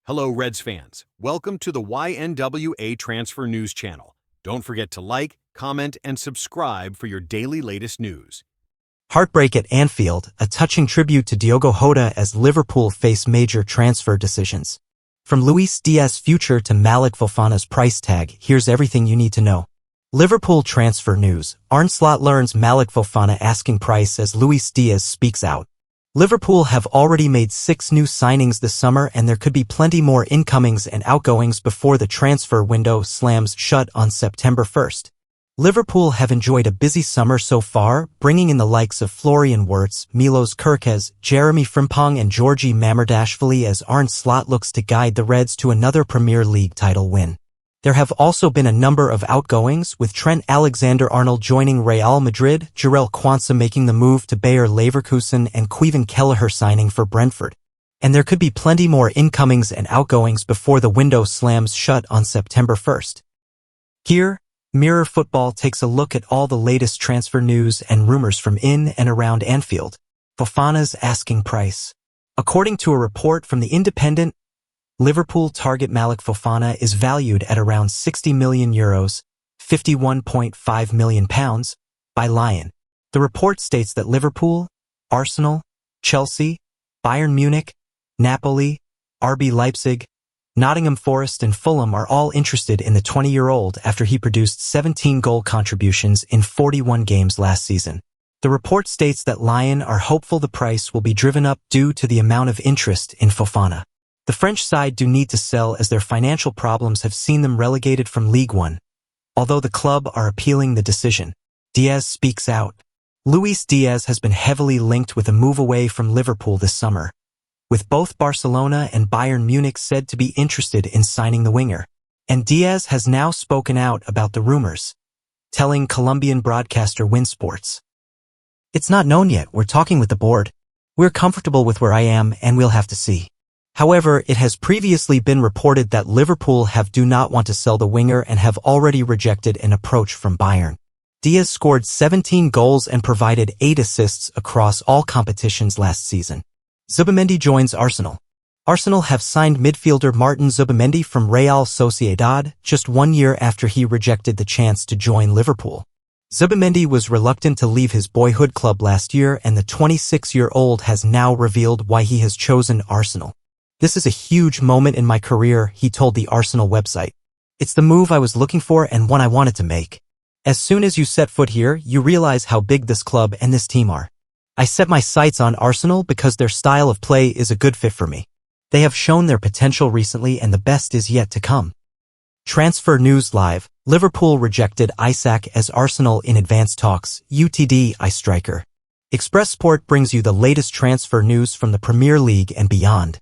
Hello, Reds fans. Welcome to the YNWA Transfer News Channel. Don't forget to like, comment, and subscribe for your daily latest news. Heartbreak at Anfield, a touching tribute to Diogo Jota as Liverpool face major transfer decisions. From Luis Diaz's future to Malik Fofana's price tag, here's everything you need to know. Liverpool transfer news. Arne Slot learns Malik Fofana asking price as Luis Diaz speaks out. Liverpool have already made 6 new signings this summer, and there could be plenty more incomings and outgoings before the transfer window slams shut on September 1st. Liverpool have enjoyed a busy summer so far, bringing in the likes of Florian Wirtz, Milos Kerkez, Jeremy Frimpong and Georgi Mamardashvili as Arne Slot looks to guide the Reds to another Premier League title win. There have also been a number of outgoings, with Trent Alexander-Arnold joining Real Madrid, Jarell Quansah making the move to Bayer Leverkusen, and Caoimhin Kelleher signing for Brentford. And there could be plenty more incomings and outgoings before the window slams shut on September 1st. Here, Mirror Football takes a look at all the latest transfer news and rumors from in and around Anfield. Fofana's asking price. According to a report from The Independent, Liverpool target Malik Fofana is valued at around €60 million, £51.5 million, by Lion. The report states that Liverpool, Arsenal, Chelsea, Bayern Munich, Napoli, RB Leipzig, Nottingham Forest and Fulham are all interested in the 20-year-old after he produced 17 goal contributions in 41 games last season. The report states that Lion are hopeful the price will be driven up due to the amount of interest in Fofana. The French side do need to sell as their financial problems have seen them relegated from Ligue 1. Although the club are appealing the decision. Diaz speaks out. Luis Diaz has been heavily linked with a move away from Liverpool this summer, with both Barcelona and Bayern Munich said to be interested in signing the winger. And Diaz has now spoken out about the rumors, telling Colombian broadcaster Win Sports, "It's not known yet, we're talking with the board. We're comfortable with where I am and we'll have to see." However, it has previously been reported that Liverpool do not want to sell the winger and have already rejected an approach from Bayern. Diaz scored 17 goals and provided 8 assists across all competitions last season. Zubimendi joins Arsenal. Arsenal have signed midfielder Martin Zubimendi from Real Sociedad just 1 year after he rejected the chance to join Liverpool. Zubimendi was reluctant to leave his boyhood club last year, and the 26-year-old has now revealed why he has chosen Arsenal. "This is a huge moment in my career," he told the Arsenal website. "It's the move I was looking for and one I wanted to make. As soon as you set foot here, you realize how big this club and this team are. I set my sights on Arsenal because their style of play is a good fit for me. They have shown their potential recently and the best is yet to come." Transfer News Live. Liverpool rejected Isak as Arsenal in advanced talks, UTD striker. Express Sport brings you the latest transfer news from the Premier League and beyond.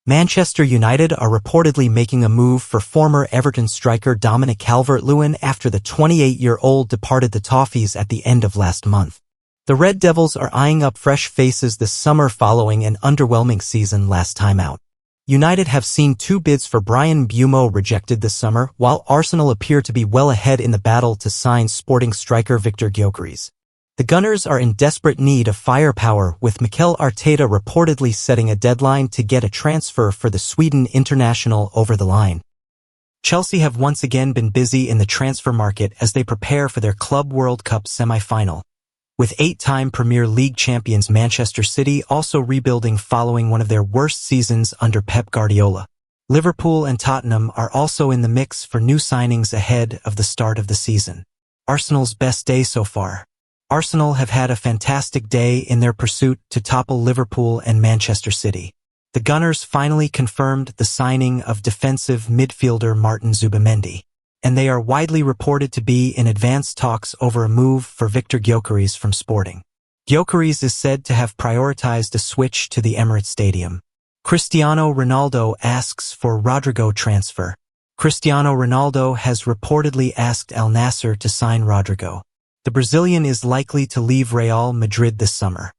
Manchester United are reportedly making a move for former Everton striker Dominic Calvert-Lewin after the 28-year-old departed the Toffees at the end of last month. The Red Devils are eyeing up fresh faces this summer following an underwhelming season last time out. United have seen 2 bids for Bryan Mbeumo rejected this summer, while Arsenal appear to be well ahead in the battle to sign Sporting striker Viktor Gyökeres. The Gunners are in desperate need of firepower, with Mikel Arteta reportedly setting a deadline to get a transfer for the Sweden international over the line. Chelsea have once again been busy in the transfer market as they prepare for their Club World Cup semi-final, with 8-time Premier League champions Manchester City also rebuilding following one of their worst seasons under Pep Guardiola. Liverpool and Tottenham are also in the mix for new signings ahead of the start of the season. Arsenal's best day so far. Arsenal have had a fantastic day in their pursuit to topple Liverpool and Manchester City. The Gunners finally confirmed the signing of defensive midfielder Martin Zubimendi, and they are widely reported to be in advanced talks over a move for Viktor Gyökeres from Sporting. Gyökeres is said to have prioritized a switch to the Emirates Stadium. Cristiano Ronaldo asks for Rodrigo transfer. Cristiano Ronaldo has reportedly asked Al Nassr to sign Rodrigo. The Brazilian is likely to leave Real Madrid this summer.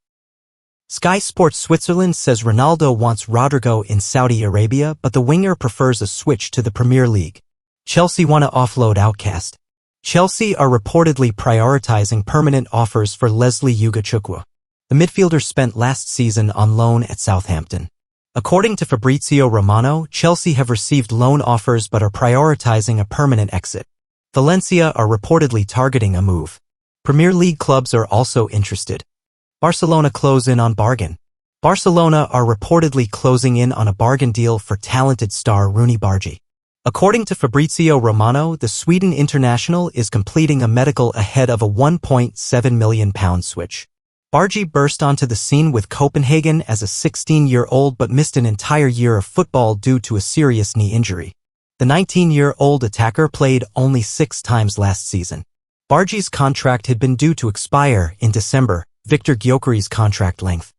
Sky Sports Switzerland says Ronaldo wants Rodrigo in Saudi Arabia, but the winger prefers a switch to the Premier League. Chelsea want to offload Outcast. Chelsea are reportedly prioritizing permanent offers for Leslie Ugachukwu. The midfielder spent last season on loan at Southampton. According to Fabrizio Romano, Chelsea have received loan offers but are prioritizing a permanent exit. Valencia are reportedly targeting a move. Premier League clubs are also interested. Barcelona close in on bargain. Barcelona are reportedly closing in on a bargain deal for talented star Rooney Bargi. According to Fabrizio Romano, the Sweden international is completing a medical ahead of a £1.7 million switch. Bargi burst onto the scene with Copenhagen as a 16-year-old but missed an entire year of football due to a serious knee injury. The 19-year-old attacker played only 6 times last season. Bargi's contract had been due to expire in December. Victor Gyökeres' contract length.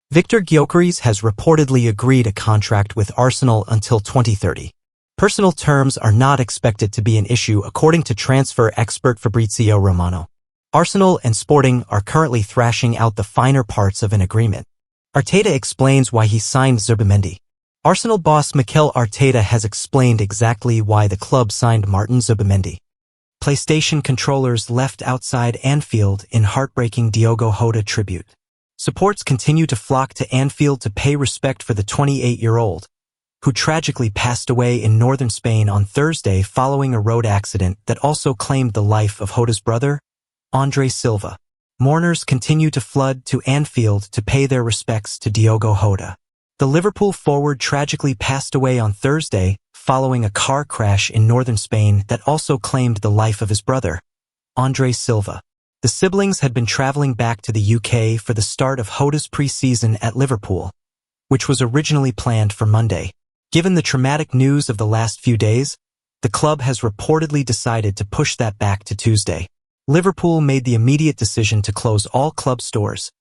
Victor Gyökeres has reportedly agreed a contract with Arsenal until 2030. Personal terms are not expected to be an issue according to transfer expert Fabrizio Romano. Arsenal and Sporting are currently thrashing out the finer parts of an agreement. Arteta explains why he signed Zubimendi. Arsenal boss Mikel Arteta has explained exactly why the club signed Martin Zubimendi. PlayStation controllers left outside Anfield in heartbreaking Diogo Jota tribute. Supporters continue to flock to Anfield to pay respect for the 28-year-old, who tragically passed away in northern Spain on Thursday following a road accident that also claimed the life of Jota's brother, Andre Silva. Mourners continue to flood to Anfield to pay their respects to Diogo Jota. The Liverpool forward tragically passed away on Thursday following a car crash in northern Spain that also claimed the life of his brother, Andre Silva. The siblings had been traveling back to the UK for the start of Jota's pre-season at Liverpool, which was originally planned for Monday. Given the traumatic news of the last few days, the club has reportedly decided to push that back to Tuesday. Liverpool made the immediate decision to close all club stores,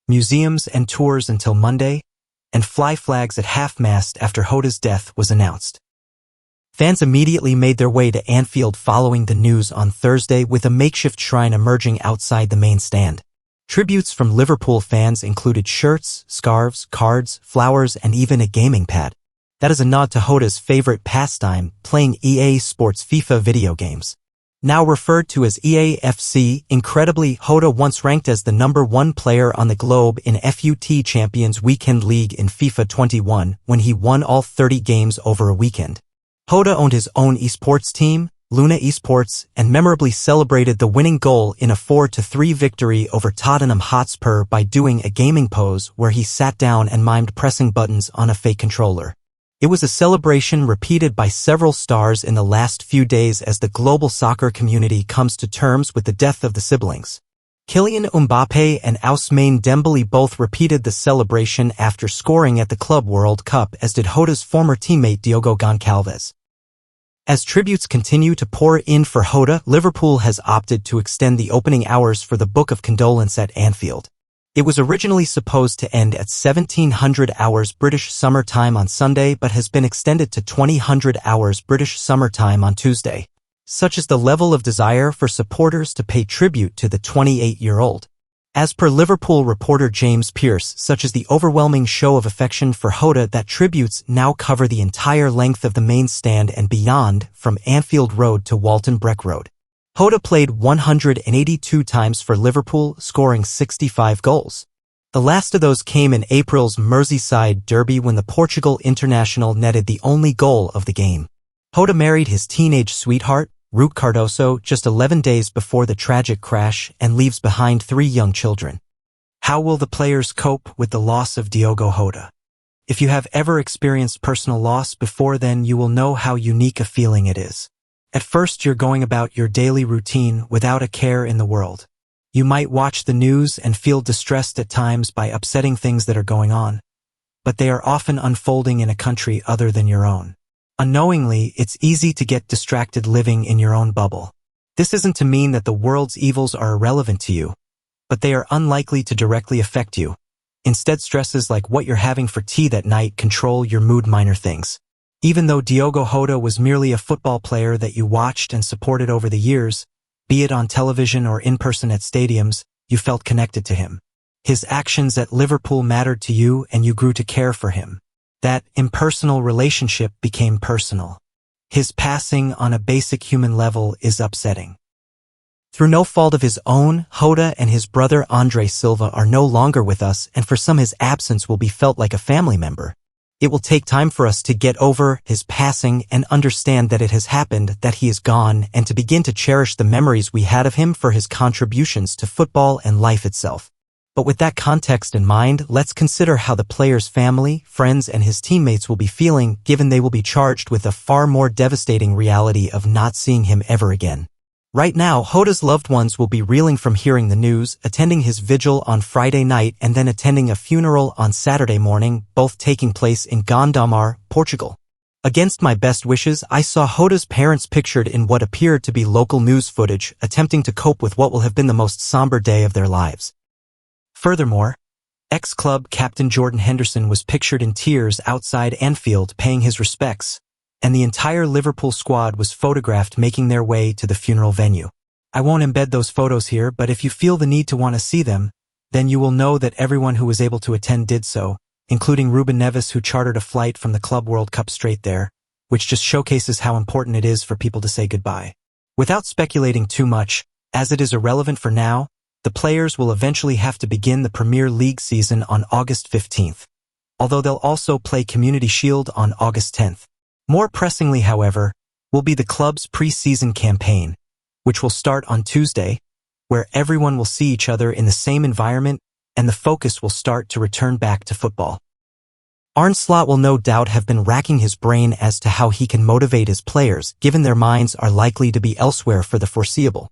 museums and tours until Monday, and fly flags at half-mast after Jota's death was announced. Fans immediately made their way to Anfield following the news on Thursday with a makeshift shrine emerging outside the main stand. Tributes from Liverpool fans included shirts, scarves, cards, flowers, and even a gaming pad. That is a nod to Jota's favorite pastime, playing EA Sports FIFA video games. Now referred to as EAFC, incredibly, Jota once ranked as the #1 player on the globe in FUT Champions Weekend League in FIFA 21 when he won all 30 games over a weekend. Jota owned his own esports team, Luna Esports, and memorably celebrated the winning goal in a 4-3 victory over Tottenham Hotspur by doing a gaming pose where he sat down and mimed pressing buttons on a fake controller. It was a celebration repeated by several stars in the last few days as the global soccer community comes to terms with the death of the siblings. Kylian Mbappe and Ousmane Dembele both repeated the celebration after scoring at the Club World Cup, as did Jota's former teammate Diogo Goncalves. As tributes continue to pour in for Jota, Liverpool has opted to extend the opening hours for the Book of Condolence at Anfield. It was originally supposed to end at 1700 hours British Summer Time on Sunday but has been extended to 2000 hours British Summer Time on Tuesday. Such is the level of desire for supporters to pay tribute to the 28-year-old. As per Liverpool reporter James Pearce, such is the overwhelming show of affection for Jota that tributes now cover the entire length of the main stand and beyond, from Anfield Road to Walton Breck Road. Jota played 182 times for Liverpool, scoring 65 goals. The last of those came in April's Merseyside derby when the Portugal international netted the only goal of the game. Jota married his teenage sweetheart, Ruth Cardoso, just 11 days before the tragic crash and leaves behind 3 young children. How will the players cope with the loss of Diogo Jota? If you have ever experienced personal loss before, then you will know how unique a feeling it is. At first, you're going about your daily routine without a care in the world. You might watch the news and feel distressed at times by upsetting things that are going on, but they are often unfolding in a country other than your own. Unknowingly, it's easy to get distracted living in your own bubble. This isn't to mean that the world's evils are irrelevant to you, but they are unlikely to directly affect you. Instead, stresses like what you're having for tea that night control your mood. Minor things. Even though Diogo Jota was merely a football player that you watched and supported over the years, be it on television or in person at stadiums, you felt connected to him. His actions at Liverpool mattered to you and you grew to care for him. That impersonal relationship became personal. His passing on a basic human level is upsetting. Through no fault of his own, Jota and his brother Andre Silva are no longer with us, and for some his absence will be felt like a family member. It will take time for us to get over his passing and understand that it has happened, that he is gone, and to begin to cherish the memories we had of him for his contributions to football and life itself. But with that context in mind, let's consider how the player's family, friends, and his teammates will be feeling, given they will be charged with a far more devastating reality of not seeing him ever again. Right now, JOTA's loved ones will be reeling from hearing the news, attending his vigil on Friday night and then attending a funeral on Saturday morning, both taking place in Gondomar, Portugal. Against my best wishes, I saw JOTA's parents pictured in what appeared to be local news footage, attempting to cope with what will have been the most somber day of their lives. Furthermore, ex-club captain Jordan Henderson was pictured in tears outside Anfield paying his respects, and the entire Liverpool squad was photographed making their way to the funeral venue. I won't embed those photos here, but if you feel the need to want to see them, then you will know that everyone who was able to attend did so, including Ruben Neves, who chartered a flight from the Club World Cup straight there, which just showcases how important it is for people to say goodbye. Without speculating too much, as it is irrelevant for now, the players will eventually have to begin the Premier League season on August 15th, although they'll also play Community Shield on August 10th. More pressingly, however, will be the club's pre-season campaign, which will start on Tuesday, where everyone will see each other in the same environment and the focus will start to return back to football. Arne Slot will no doubt have been racking his brain as to how he can motivate his players, given their minds are likely to be elsewhere for the foreseeable.